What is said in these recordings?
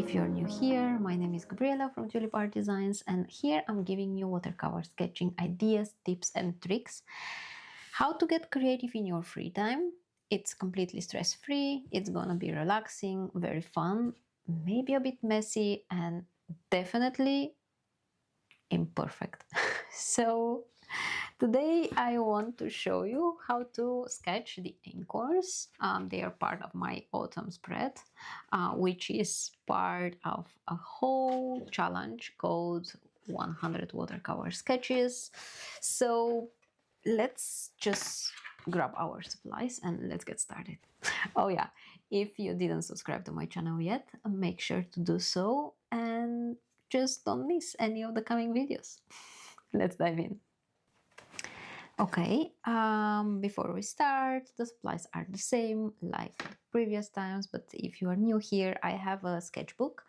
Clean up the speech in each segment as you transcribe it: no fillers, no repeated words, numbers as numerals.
If you're new here, my name is Gabriela from Tulip Art Designs, and here I'm giving you watercolor sketching ideas, tips and tricks. How to get creative in your free time. It's completely stress-free, it's gonna be relaxing, very fun, maybe a bit messy, and definitely imperfect. So today I want to show you how to sketch the acorns. They are part of my autumn spread, which is part of a whole challenge called 100 watercolor sketches. So let's just grab our supplies and let's get started. Oh yeah, if you didn't subscribe to my channel yet, make sure to do so and just don't miss any of the coming videos. Let's dive in. Okay, before we start, the supplies are the same like the previous times, but if you are new here, I have a sketchbook.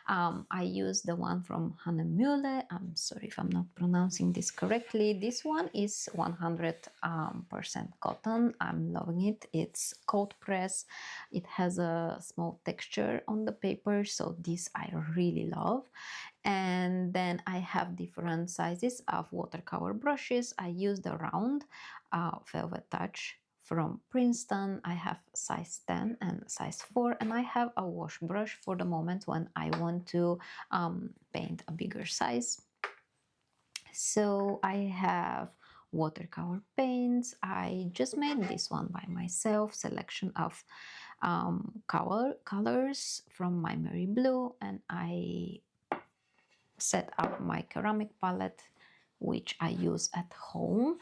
I use the one from Hannemühle. I'm sorry if I'm not pronouncing this correctly. This one is 100% cotton. I'm loving it. It's cold press. It has a small texture on the paper, so this I really love. And then I have different sizes of watercolor brushes. I use the round velvet touch from Princeton. I have size 10 and size 4, and I have a wash brush for the moment when I want to paint a bigger size. So I have watercolor paints. I just made this one by myself, selection of colors from my Merry Blue, and I set up my ceramic palette, which I use at home.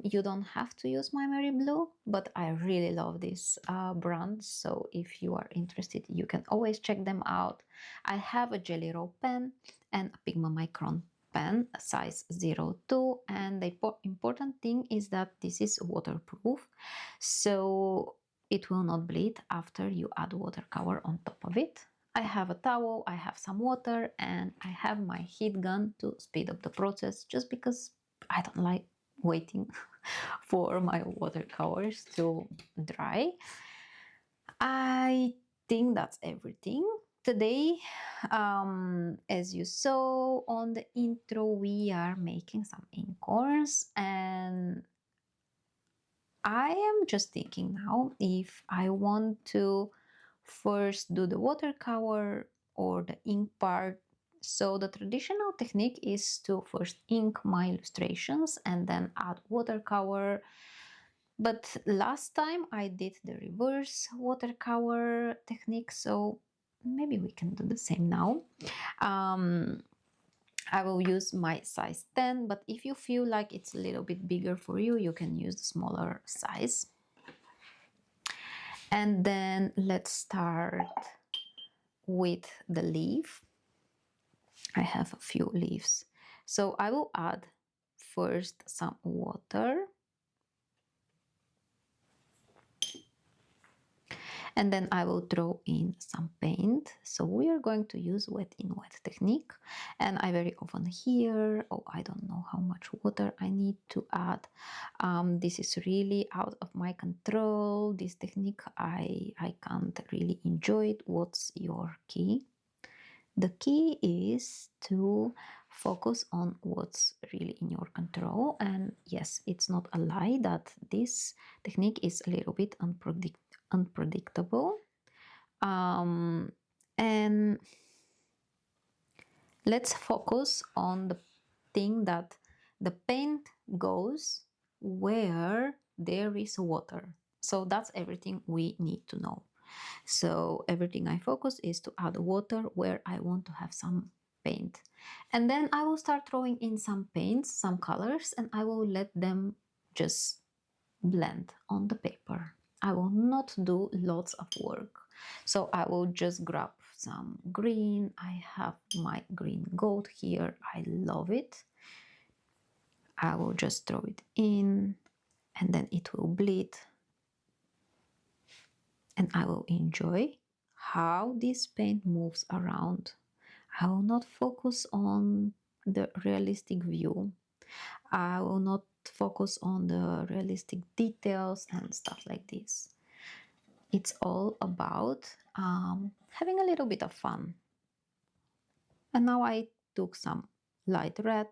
You don't have to use my Merry Blue, but I really love this brand, so if you are interested, you can always check them out. I have a Jelly Roll pen and a Pigma Micron pen, size 02, and the important thing is that this is waterproof, so it will not bleed after you add watercolor on top of it. I have a towel, I have some water, and I have my heat gun to speed up the process, just because I don't like waiting for my watercolors to dry. I think that's everything. Today, as you saw on the intro, we are making some acorns, and I am just thinking now if I want to first do the watercolor or the ink part. So the traditional technique is to first ink my illustrations and then add watercolor. But last time I did the reverse watercolor technique, so maybe we can do the same now. I will use my size 10, but if you feel like it's a little bit bigger for you, you can use the smaller size. And then let's start with the leaf. I have a few leaves. So I will add first some water. And then I will throw in some paint. So we are going to use wet in wet technique. And I very often hear, oh, I don't know how much water I need to add. This is really out of my control. This technique, I can't really enjoy it. What's your key? The key is to focus on what's really in your control. And yes, it's not a lie that this technique is a little bit unpredictable. And let's focus on the thing that the paint goes where there is water. So that's everything we need to know. So everything I focus is to add water where I want to have some paint. And then I will start throwing in some paints, some colors, and I will let them just blend on the paper. I will not do lots of work. So I will just grab some green. I have my green gold here. I love it. I will just throw it in and then it will bleed. And I will enjoy how this paint moves around. I will not focus on the realistic view. I will not focus on the realistic details and stuff like this. it's all about having a little bit of fun. And now I took some light red.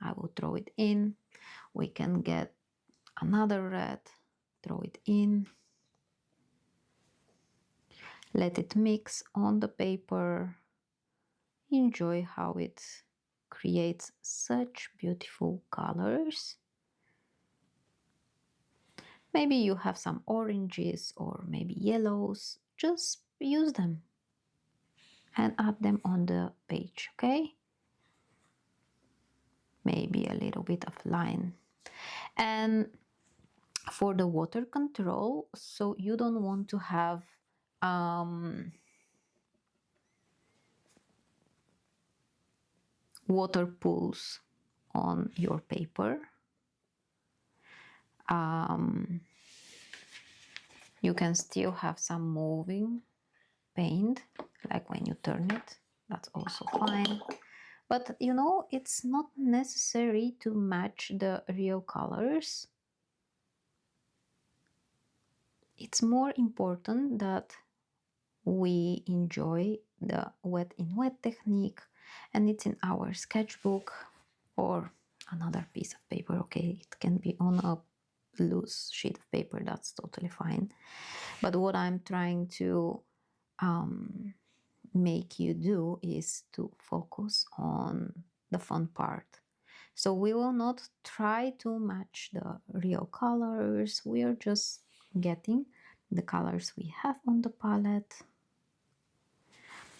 I will throw it in. We can get another red, throw it in. Let it mix on the paper. Enjoy how it creates such beautiful colors. Maybe you have some oranges or maybe yellows. Just use them and add them on the page, okay? Maybe a little bit of line. And for the water control, so you don't want to have water pools on your paper. You can still have some moving paint, like when you turn it, that's also fine. But you know, it's not necessary to match the real colors. It's more important that we enjoy the wet in wet technique, and it's in our sketchbook or another piece of paper, okay? It can be on a loose sheet of paper, that's totally fine. But what I'm trying to make you do is to focus on the fun part. So we will not try to match the real colors. We are just getting the colors we have on the palette.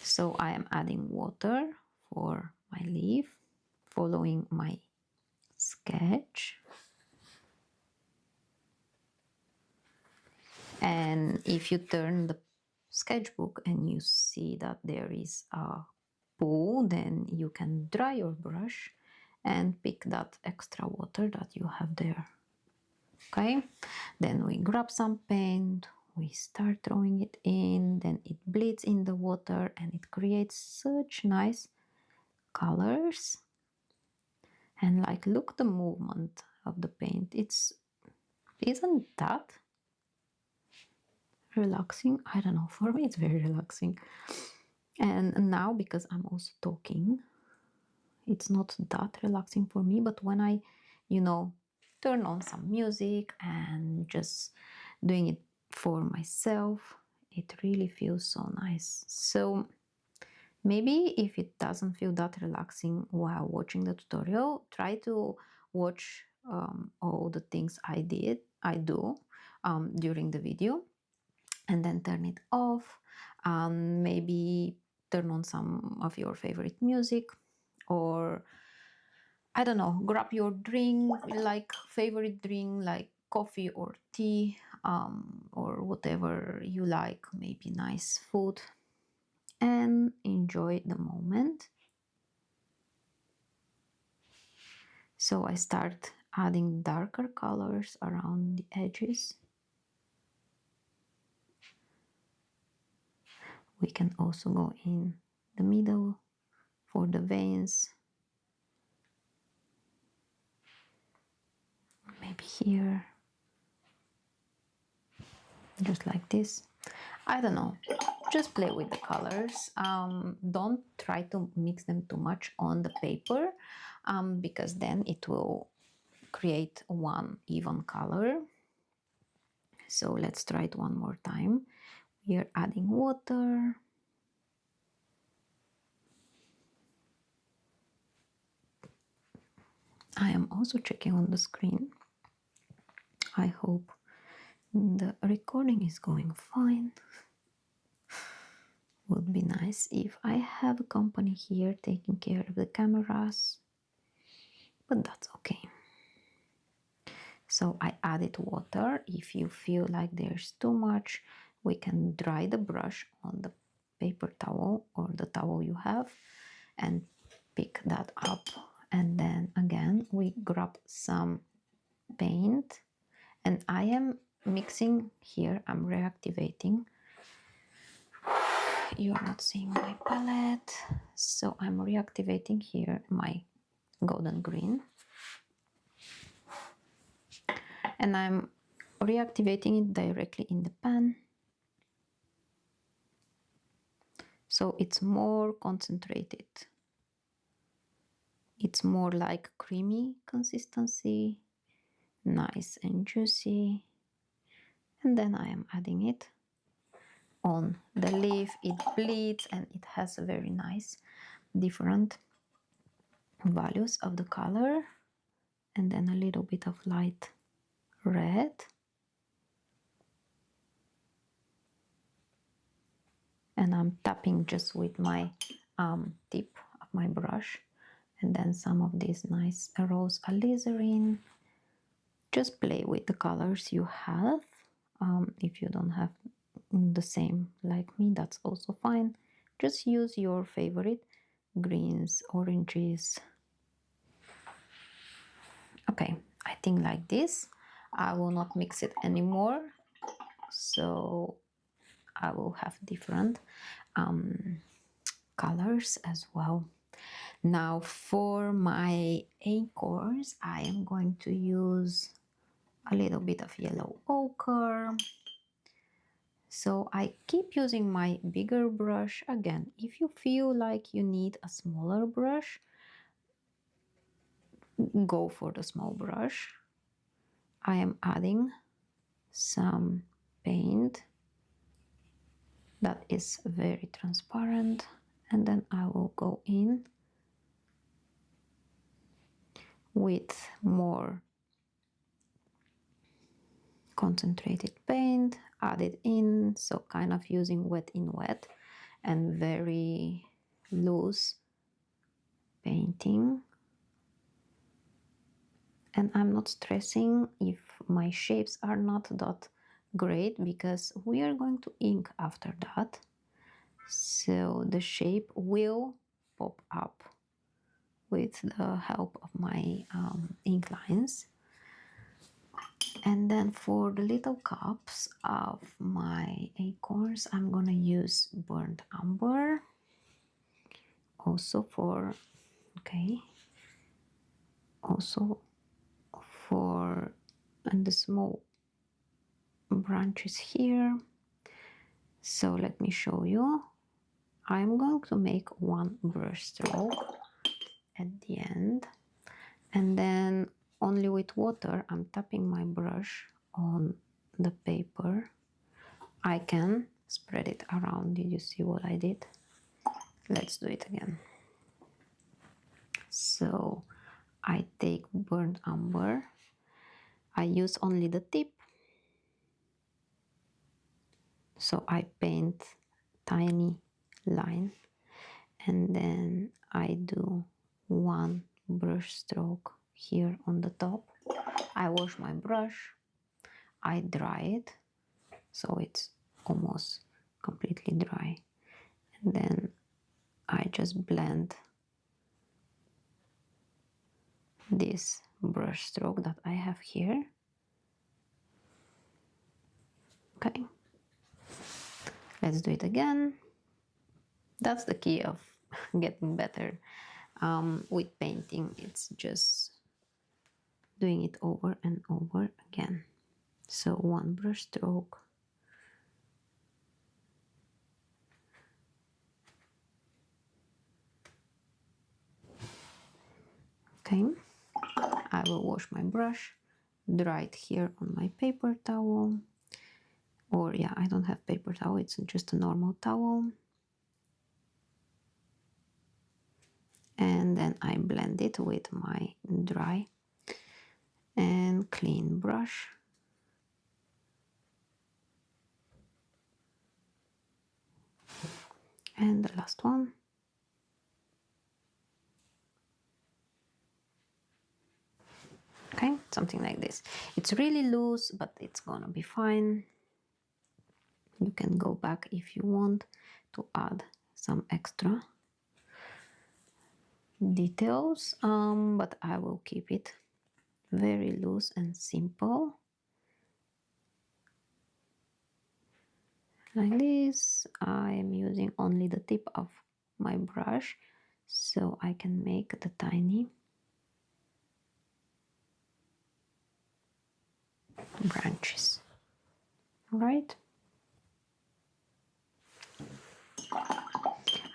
So I am adding water for my leaf, following my sketch. And if you turn the sketchbook and you see that there is a pool, then you can dry your brush and pick that extra water that you have there. Okay, then we grab some paint, we start throwing it in, then it bleeds in the water and it creates such nice colors. And like, look the movement of the paint. Isn't that relaxing? I don't know, for me it's very relaxing. And now, because I'm also talking, it's not that relaxing for me, but when I, you know, turn on some music and just doing it for myself, it really feels so nice. So maybe if it doesn't feel that relaxing while watching the tutorial, try to watch all the things I do during the video, and then turn it off. Maybe turn on some of your favorite music, or I don't know, grab your drink, like favorite drink, like coffee or tea, or whatever you like, maybe nice food, and enjoy the moment. So I start adding darker colors around the edges. We can also go in the middle for the veins. Maybe here. Just like this. I don't know. Just play with the colors. Don't try to mix them too much on the paper, because then it will create one even color. So let's try it one more time. We are adding water. I am also checking on the screen. I hope the recording is going fine. Would be nice if I have a company here taking care of the cameras, but that's okay. So I added water. If you feel like there's too much, we can dry the brush on the paper towel or the towel you have and pick that up. And then again, we grab some paint, and I am mixing here, I'm reactivating. You're not seeing my palette, so I'm reactivating here my golden green, and I'm reactivating it directly in the pan. So it's more concentrated. It's more like creamy consistency, nice and juicy. And then I am adding it on the leaf. It bleeds and it has a very nice different values of the color. And then a little bit of light red. And I'm tapping just with my tip of my brush. And then some of this nice rose alizarin. Just play with the colors you have. If you don't have the same like me, that's also fine. Just use your favorite greens, oranges. Okay, I think like this. I will not mix it anymore. So I will have different colors as well. Now for my acorns, I am going to use a little bit of yellow ochre. So I keep using my bigger brush. Again, if you feel like you need a smaller brush, go for the small brush. I am adding some paint that is very transparent, and then I will go in with more concentrated paint, add it in, so kind of using wet in wet and very loose painting. And I'm not stressing if my shapes are not that great, because we are going to ink after that, so the shape will pop up with the help of my ink lines. And then for the little cups of my acorns, I'm gonna use burnt umber. Also for, okay, also for and the small branches here. So let me show you. I'm going to make one brush stroke at the end, and then only with water I'm tapping my brush on the paper. I can spread it around. Did you see what I did? Let's do it again. So I take burnt umber. I use only the tip. So I paint tiny line, and then I do one brush stroke here on the top. I wash my brush, I dry it, so it's almost completely dry. And then I just blend this brush stroke that I have here. Okay, let's do it again. That's the key of getting better with painting. It's just doing it over and over again. So one brush stroke, okay. I will wash my brush, dry it here on my paper towel, or yeah, I don't have paper towel, it's just a normal towel. And then I blend it with my dry and clean brush. And the last one. Okay, something like this. It's really loose, but it's gonna be fine. You can go back if you want to add some extra details, but I will keep it very loose and simple. Like this. I am using only the tip of my brush, so I can make the tiny branches. All right.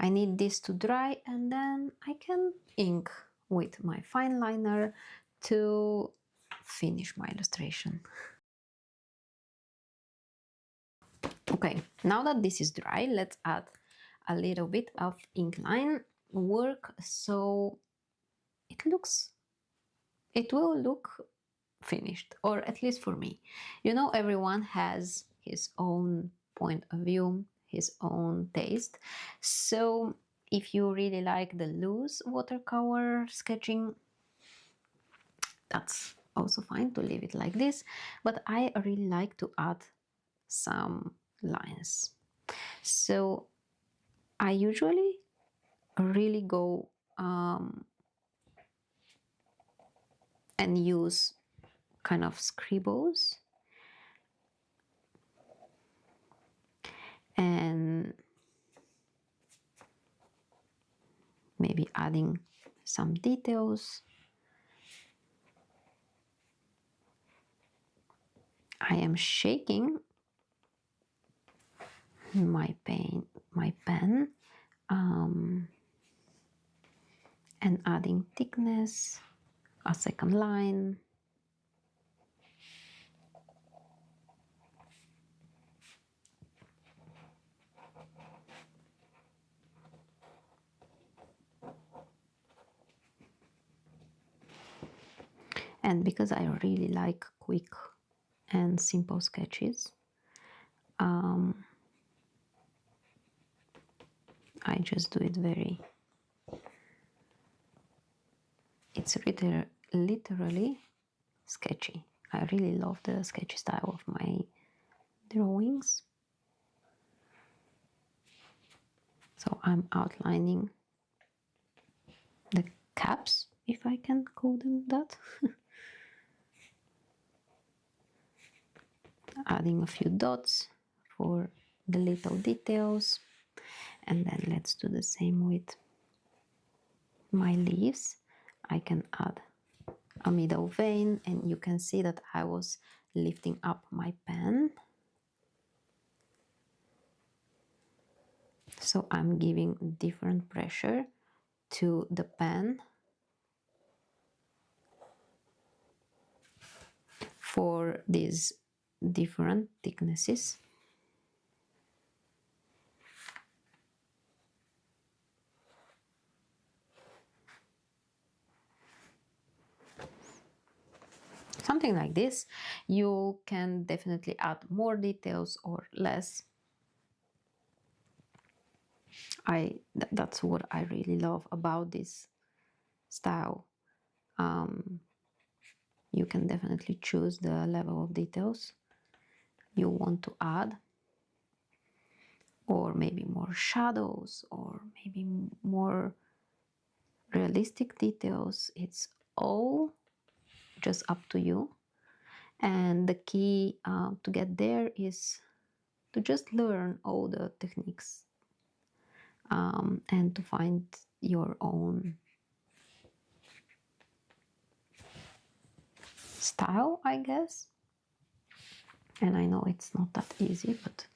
I need this to dry, and then I can ink with my fine liner to finish my illustration. Okay, now that this is dry, let's add a little bit of ink line work so it will look finished, or at least for me. You know, everyone has his own point of view, his own taste. So if you really like the loose watercolor sketching, that's also fine to leave it like this. But I really like to add some lines. So I usually really go and use kind of scribbles and maybe adding some details. I am shaking my pen and adding thickness, a second line. And because I really like quick and simple sketches, I just do it it's literally sketchy. I really love the sketchy style of my drawings. So I'm outlining the caps, if I can call them that. Adding a few dots for the little details. And then let's do the same with my leaves. I can add a middle vein, and you can see that I was lifting up my pen. So I'm giving different pressure to the pen for these different thicknesses. Something like this. You can definitely add more details or less. That's what I really love about this style. You can definitely choose the level of details you want to add, or maybe more shadows, or maybe more realistic details. It's all just up to you. And the key to get there is to just learn all the techniques and to find your own style, I guess. And I know it's not that easy, but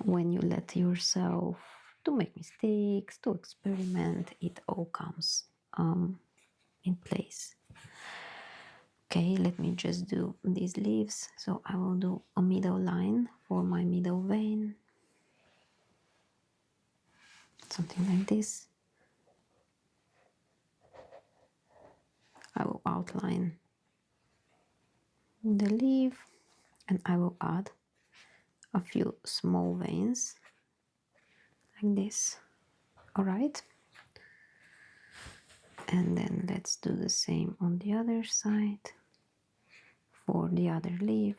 when you let yourself to make mistakes, to experiment, it all comes in place. Okay, let me just do these leaves. So I will do a middle line for my middle vein, something like this. I will outline the leaf, and I will add a few small veins like this. All right, and then let's do the same on the other side for the other leaf.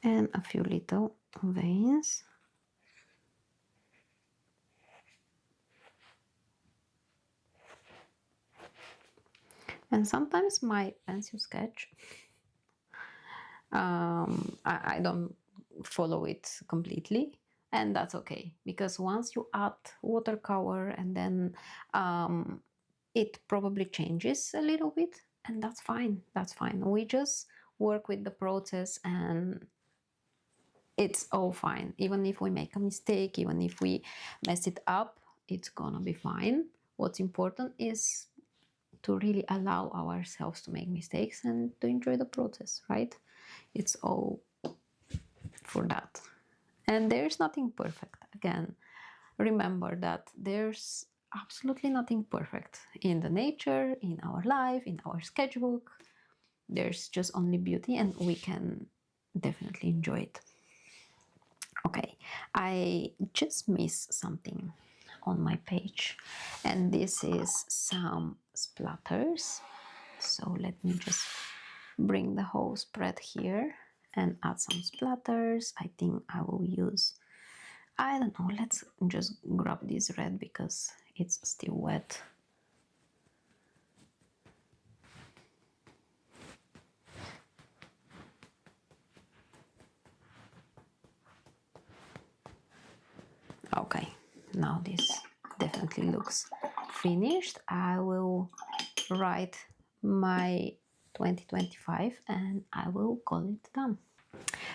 And a few little veins. And sometimes my pencil sketch, I don't follow it completely, and that's okay, because once you add watercolor and then it probably changes a little bit, and that's fine. That's fine. We just work with the process and it's all fine. Even if we make a mistake, even if we mess it up, it's gonna be fine. What's important is to really allow ourselves to make mistakes and to enjoy the process, right? It's all for that. And there's nothing perfect. Again, remember that there's absolutely nothing perfect in the nature, in our life, in our sketchbook. There's just only beauty, and we can definitely enjoy it. Okay, I just missed something on my page, and this is some splatters. So let me just bring the whole spread here and add some splatters. I think I will use, I don't know, let's just grab this red because it's still wet. Okay, now this definitely looks finished. I will write my 2025 and I will call it done.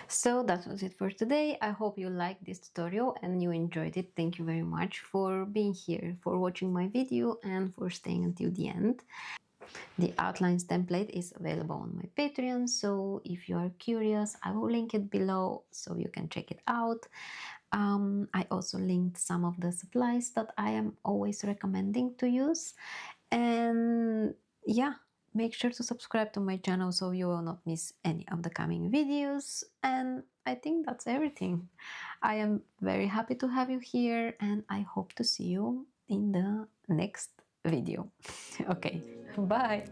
So that was it for today. I hope you liked this tutorial and you enjoyed it. Thank you very much for being here, for watching my video and for staying until the end. The outlines template is available on my Patreon, so if you are curious, I will link it below so you can check it out. I also linked some of the supplies that I am always recommending to use. And yeah, make sure to subscribe to my channel so you will not miss any of the coming videos. And I think that's everything. I am very happy to have you here and I hope to see you in the next video. Okay, bye.